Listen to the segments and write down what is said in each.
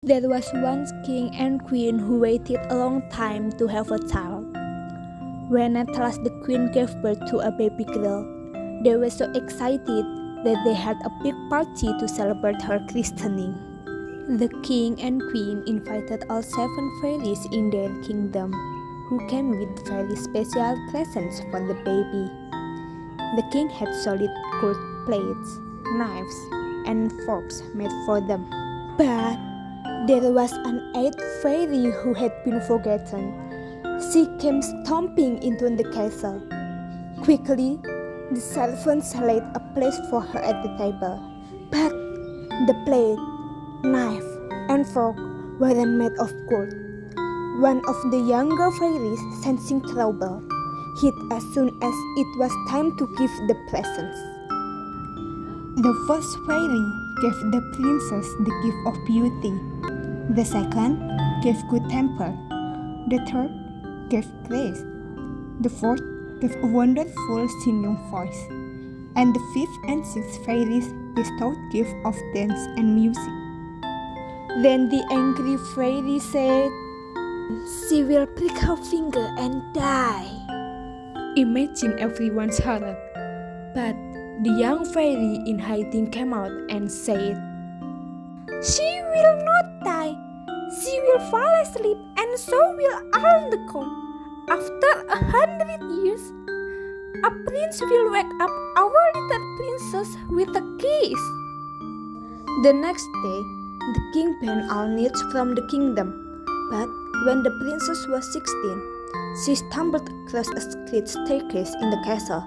There was once king and queen who waited a long time to have a child. When at last the queen gave birth to a baby girl, they were so excited that they had a big party to celebrate her christening. The king and queen invited all 7 fairies in their kingdom, who came with very special presents for the baby. The king had solid gold plates, knives, and forks made for them. But there was an 8th fairy who had been forgotten. She came stomping into the castle. Quickly, the servants laid a place for her at the table. But the plate, knife, and fork weren't made of gold. One of the younger fairies, sensing trouble, hid as soon as it was time to give the presents. The first fairy gave the princess the gift of beauty. The second gave good temper. The third gave grace. The fourth gave a wonderful singing voice. And the fifth and sixth fairies bestowed gifts of dance and music. Then the angry fairy said, "She will prick her finger and die." Imagine everyone's horror. But the young fairy in hiding came out and said, "She will not die. She will fall asleep and so will all the court. After 100 years, a prince will wake up our little princess with a kiss." The next day, the king banned all knights from the kingdom. But when the princess was 16, she stumbled across a secret staircase in the castle.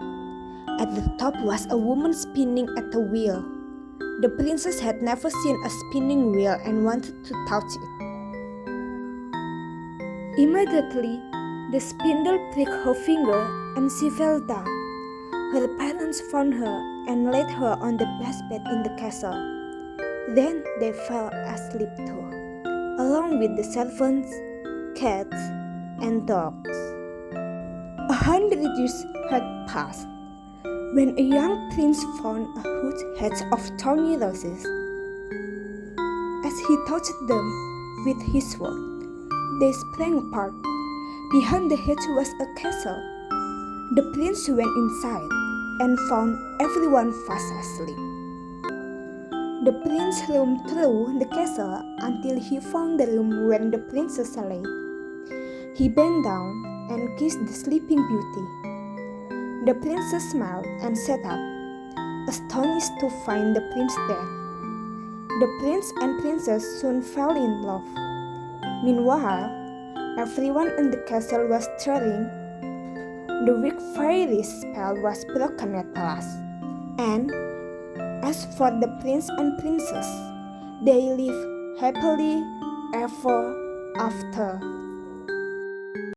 At the top was a woman spinning at a wheel. The princess had never seen a spinning wheel and wanted to touch it. Immediately, the spindle pricked her finger and she fell down. Her parents found her and laid her on the best bed in the castle. Then they fell asleep too, along with the servants, cats, and dogs. 100 years had passed when a young prince found a huge hedge of thorny roses. As he touched them with his sword, they sprang apart. Behind the hedge was a castle. The prince went inside and found everyone fast asleep. The prince roamed through the castle until he found the room where the princess lay. He bent down and kissed the sleeping beauty. The princess smiled and sat up, astonished to find the prince dead. The prince and princess soon fell in love. Meanwhile, everyone in the castle was stirring. The weak fairy spell was broken at last. And as for the prince and princess, they lived happily ever after.